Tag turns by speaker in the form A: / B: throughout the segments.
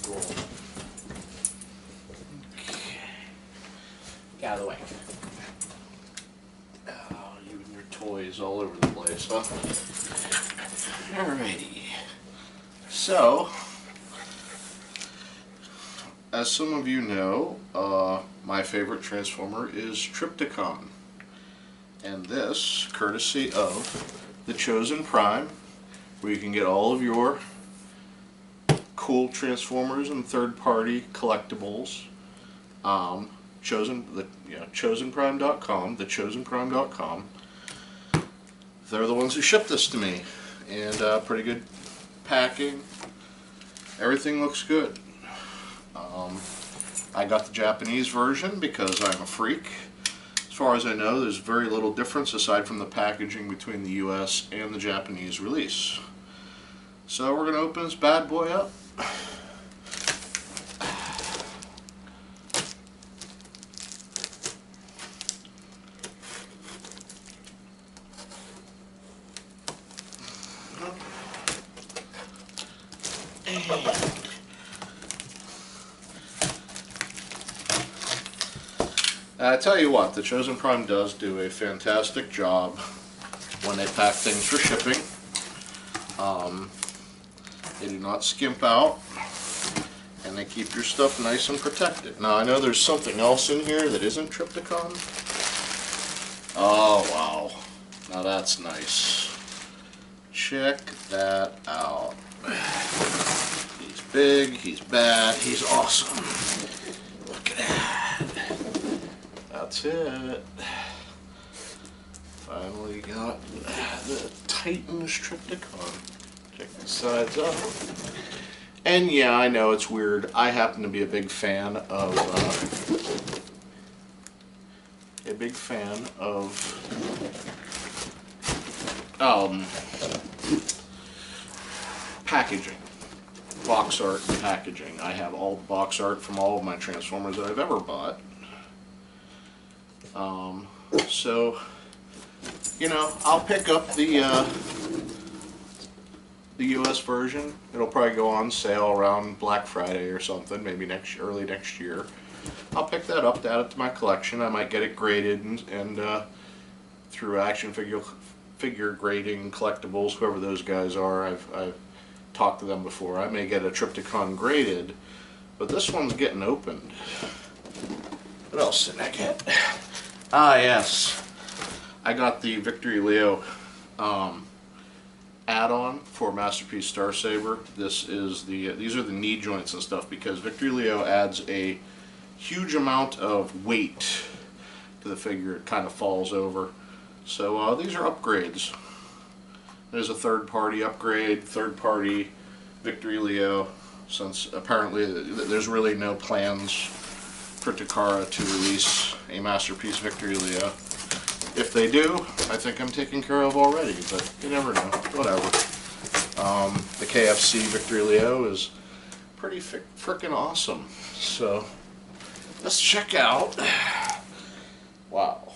A: roll. Okay. Get out of the way. Oh, you and your toys all over the place, huh? Alrighty. So, as some of you know, my favorite Transformer is Trypticon. And this, courtesy of the Chosen Prime, where you can get all of your cool Transformers and third-party collectibles. ChosenPrime.com, thechosenprime.com. They're the ones who shipped this to me, and pretty good packing. Everything looks good. I got the Japanese version because I'm a freak. As far as I know, there's very little difference aside from the packaging between the US and the Japanese release. So we're going to open this bad boy up. I tell you what, the Chosen Prime does do a fantastic job when they pack things for shipping. They do not skimp out, and they keep your stuff nice and protected. Now I know there's something else in here that isn't Trypticon. Oh wow, now that's nice. Check that out. He's big, he's bad, he's awesome. Look at that. That's it. Finally got the Titans Trypticon. Check the sides out. And yeah, I know it's weird. I happen to be a big fan of packaging, box art and packaging. I have all the box art from all of my Transformers that I've ever bought. So, you know, I'll pick up the US version. It'll probably go on sale around Black Friday or something, maybe early next year. I'll pick that up, add it to my collection. I might get it graded and through Action Figure Grading Collectibles, whoever those guys are. I've talked to them before. I may get a Trypticon graded, but this one's getting opened. What else did I get? Ah, yes. I got the Victory Leo add-on for Masterpiece Star Saber. This is these are the knee joints and stuff, because Victory Leo adds a huge amount of weight to the figure. It kind of falls over. So these are upgrades. There's a third-party upgrade, third-party Victory Leo, since apparently there's really no plans for Takara to release a Masterpiece Victory Leo. If they do, I think I'm taken care of already, but you never know. Whatever. The KFC Victory Leo is pretty frickin' awesome. So let's check out. Wow.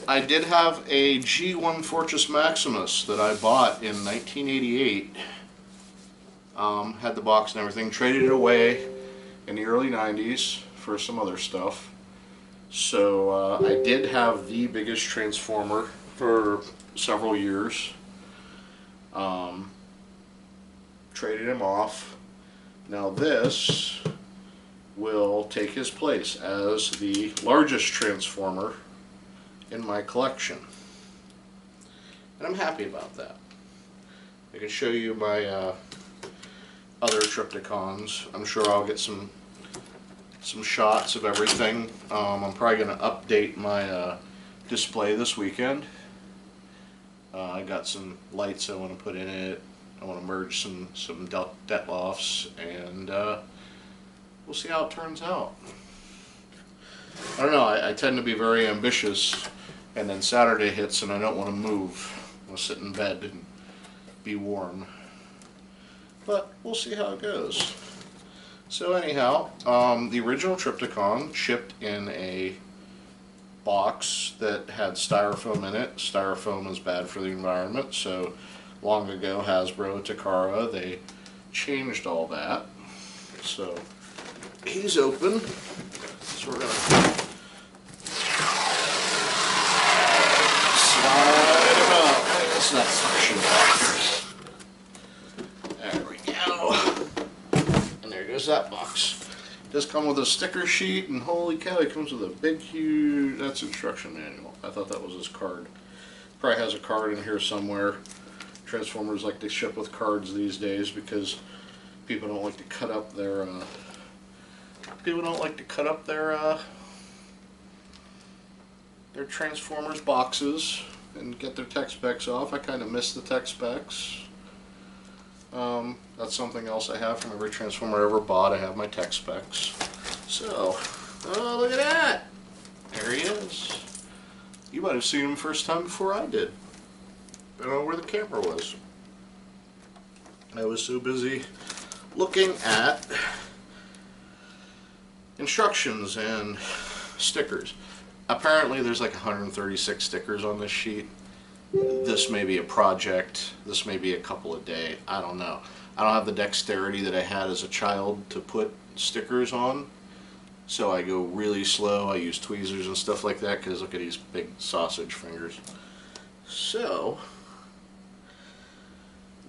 A: I did have a G1 Fortress Maximus that I bought in 1988. Had the box and everything. Traded it away in the early 90s for some other stuff. So I did have the biggest Transformer for several years. Traded him off. Now this will take his place as the largest Transformer in my collection. And I'm happy about that. I can show you my other Trypticons. I'm sure I'll get some shots of everything. I'm probably going to update my display this weekend. I got some lights I want to put in it. I want to merge some Detlofs, and we'll see how it turns out. I don't know, I tend to be very ambitious, and then Saturday hits and I don't want to move. I want to sit in bed and be warm. But we'll see how it goes. So anyhow, the original Trypticon shipped in a box that had styrofoam in it. Styrofoam is bad for the environment, so long ago, Hasbro, Takara, they changed all that. So he's open. So we're going to slide him up. That's that suction box. There we go. And there goes that box. Does come with a sticker sheet, and holy cow, it comes with a big, huge, that's instruction manual. I thought that was his card. Probably has a card in here somewhere. Transformers like to ship with cards these days because people don't like to cut up their their Transformers boxes and get their tech specs off. I kind of miss the tech specs. That's something else I have from every Transformer I ever bought. I have my tech specs. So, oh, look at that! There he is. You might have seen him first time before I did. I don't know where the camera was. I was so busy looking at instructions and stickers. Apparently there's like 136 stickers on this sheet. This may be a project, this may be a couple a day, I don't know. I don't have the dexterity that I had as a child to put stickers on, so I go really slow. I use tweezers and stuff like that because look at these big sausage fingers. So,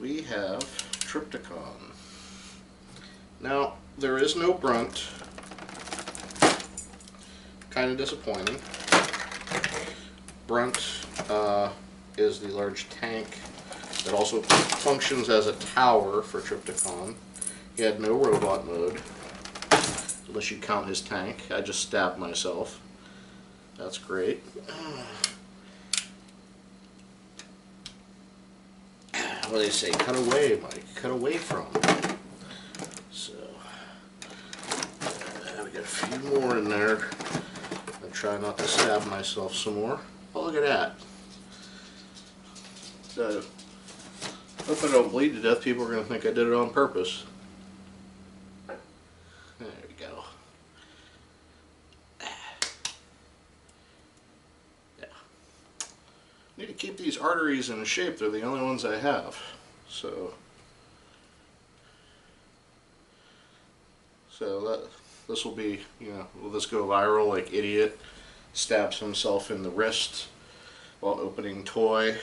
A: we have Trypticon. Now, there is no brunt. Kind of disappointing. Brunt is the large tank that also functions as a tower for Trypticon. He had no robot mode, unless you count his tank. I just stabbed myself. That's great. What do they say? Cut away, Mike. Cut away from. So, we got a few more in there. I'll try not to stab myself some more. Oh, look at that. So, hope I don't bleed to death. People are going to think I did it on purpose. There we go. Yeah. Need to keep these arteries in shape. They're the only ones I have. So that this will be, you know, will this go viral like idiot stabs himself in the wrist while opening toy.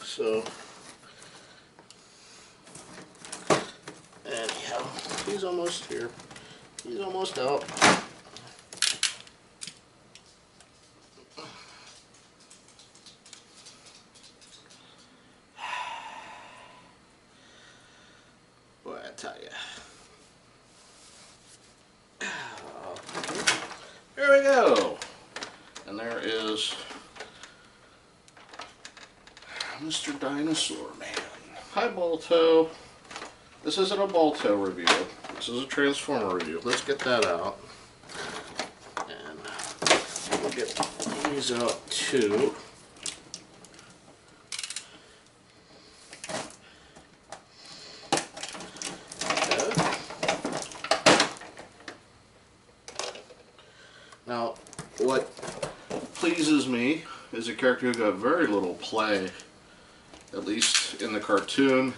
A: So anyhow, he's almost here. He's almost out. Boy, I tell you. Here we go. And there is Mr. Dinosaur Man. Hi, Balto. This isn't a Balto review. This is a Transformer review. Let's get that out. And we'll get these out too. Okay. Now, what pleases me is a character who got very little play, at least in the cartoon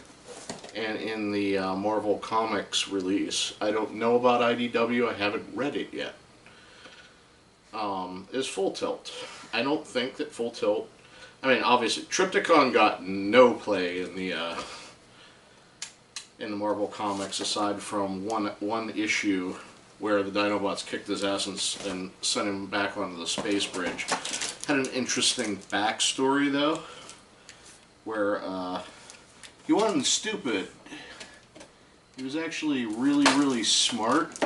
A: and in the Marvel Comics release. I don't know about IDW, I haven't read it yet. Is Full Tilt. I don't think that Full Tilt, I mean obviously Trypticon got no play in the Marvel Comics aside from one issue where the Dinobots kicked his ass and sent him back onto the space bridge. Had an interesting backstory though, where he wasn't stupid. He was actually really, really smart,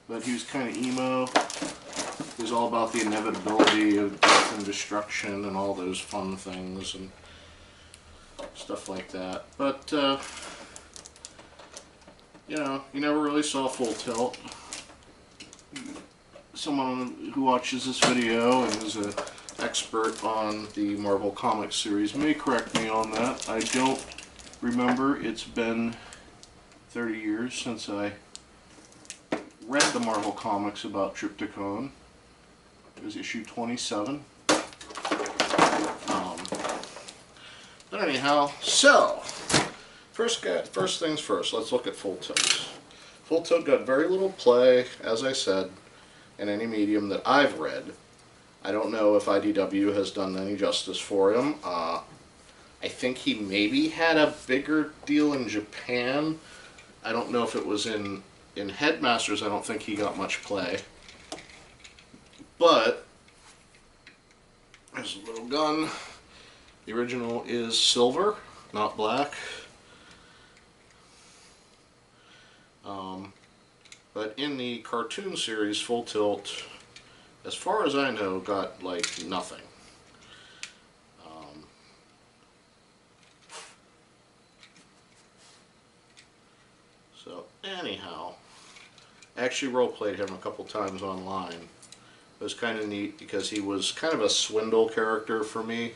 A: but he was kind of emo. It was all about the inevitability of death and destruction and all those fun things and stuff like that. But, you know, you never really saw Full Tilt. someone who watches this video and is an expert on the Marvel Comics series may correct me on that. I don't remember. It's been 30 years since I read the Marvel Comics about Trypticon. It was issue 27. But anyhow, so first things first, let's look at Full Tilt. Full Tilt got very little play, as I said, in any medium that I've read. I don't know if IDW has done any justice for him. I think he maybe had a bigger deal in Japan. I don't know if it was in Headmasters. I don't think he got much play. But there's a little gun. The original is silver, not black. But in the cartoon series, Full Tilt, as far as I know, got like nothing. So anyhow, I actually role-played him a couple times online. It was kind of neat because he was kind of a swindle character for me.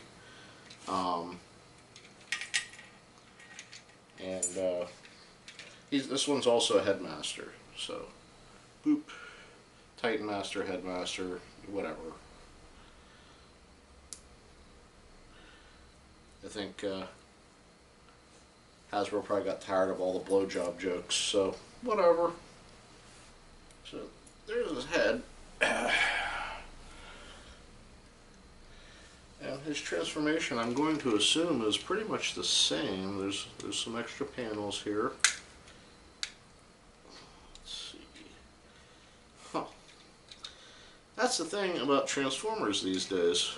A: This one's also a Headmaster, so boop, Titan Master, Headmaster, whatever. I think Hasbro probably got tired of all the blowjob jokes, so whatever. So there's his head. And his transformation, I'm going to assume, is pretty much the same. There's some extra panels here. Let's see. Huh. That's the thing about Transformers these days.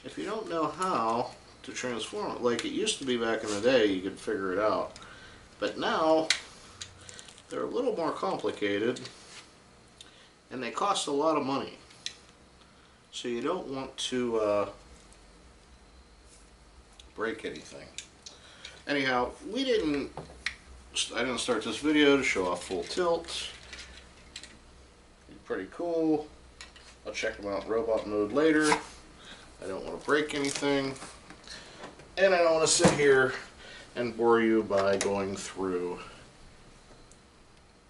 A: If you don't know how to transform it, like it used to be back in the day, you could figure it out. But now, they're a little more complicated, and they cost a lot of money. So you don't want to break anything. Anyhow, I didn't start this video to show off Full Tilt. Pretty cool. I'll check them out in robot mode later. I don't want to break anything. And I don't want to sit here and bore you by going through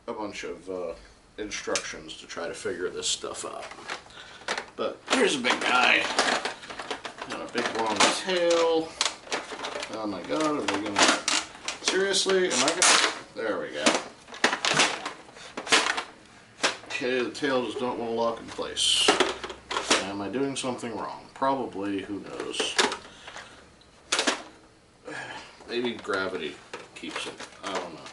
A: a bunch of instructions to try to figure this stuff out. But here's a big guy. Got a big long tail. Oh my god, are they gonna... Seriously? Am I gonna... There we go. Okay, the tail just don't want to lock in place. Am I doing something wrong? Probably, who knows. Maybe gravity keeps it. I don't know.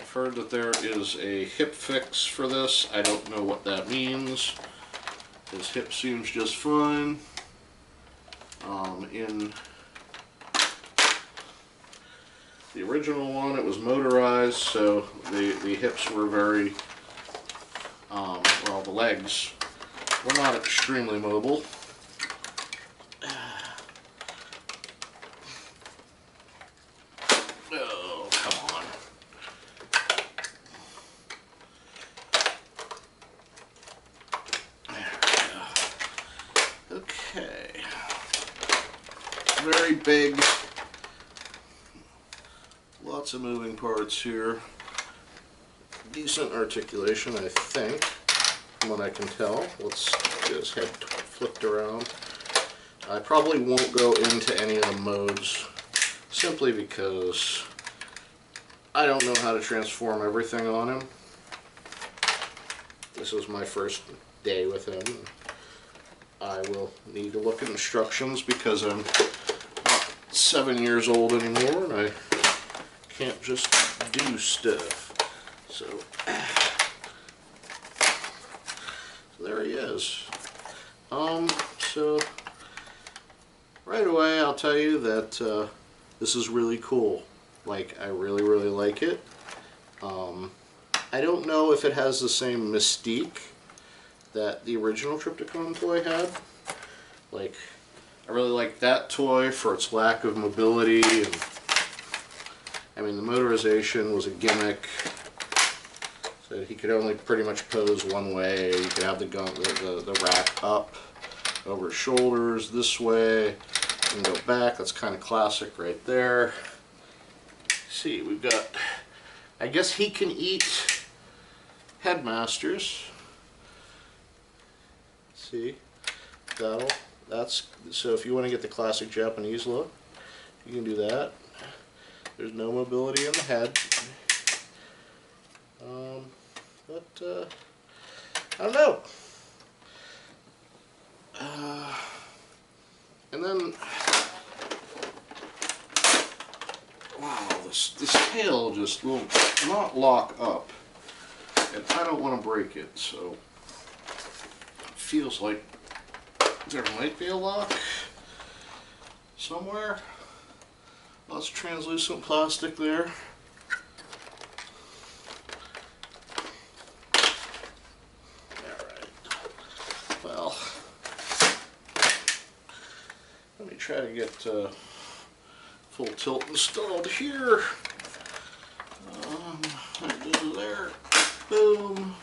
A: I've heard that there is a hip fix for this. I don't know what that means. His hip seems just fine. In the original one, it was motorized, so the hips were very, well, the legs were not extremely mobile. Oh, come on. There we go. Okay. Very big. Lots of moving parts here. Decent articulation, I think, from what I can tell. Let's get his head flipped around. I probably won't go into any of the modes simply because I don't know how to transform everything on him. This is my first day with him. I will need to look at instructions because I'm not 7 years old anymore and I can't just do stuff. So there he is. So right away I'll tell you that this is really cool. Like, I really like it. I don't know if it has the same mystique that the original Trypticon toy had. Like, I really like that toy for its lack of mobility and I mean, the motorization was a gimmick. So he could only pretty much pose one way. You could have the gun, the rack up over his shoulders this way and go back. That's kind of classic right there. See, we've got, I guess he can eat headmasters. See, that's, so if you want to get the classic Japanese look, you can do that. There's no mobility in the head. But I don't know. And then, wow, this tail just will not lock up, and I don't want to break it, so it feels like there might be a lock somewhere. Lots of translucent plastic there. Well, let me try to get full tilt installed here. There, boom,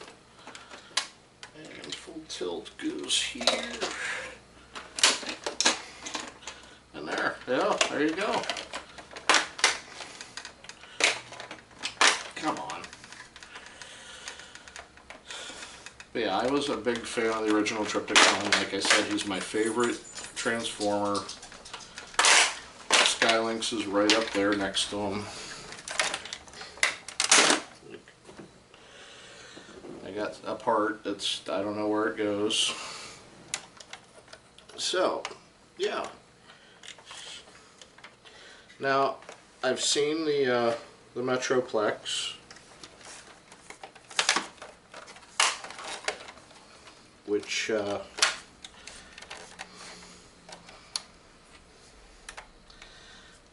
A: and full tilt goes here, and there, yeah, there you go. Come on. But yeah, I was a big fan of the original Trypticon. Like I said, he's my favorite Transformer. Skylynx is right up there next to him. I got a part that's, I don't know where it goes. So, yeah. Now, I've seen the Metroplex, which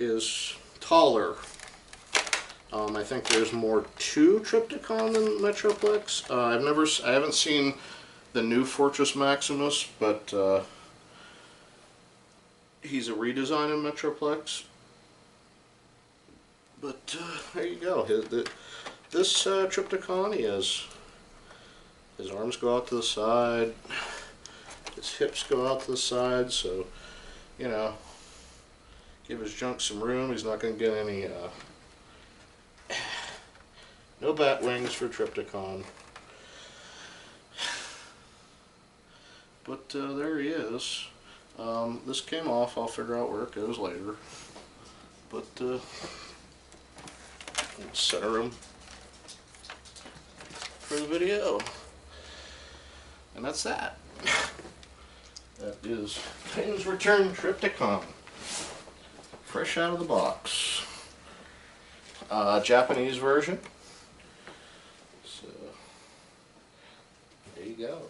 A: is taller. I think there's more to Trypticon than Metroplex. I haven't seen the new Fortress Maximus, but he's a redesign in Metroplex. But there you go. This Trypticon, his arms go out to the side, his hips go out to the side, so, you know, give his junk some room. He's not going to get any, no bat wings for Trypticon. But there he is. This came off. I'll figure out where it goes later. But center him for the video. And that's that. That is Titans Return Trypticon. Fresh out of the box. Japanese version. So, there you go.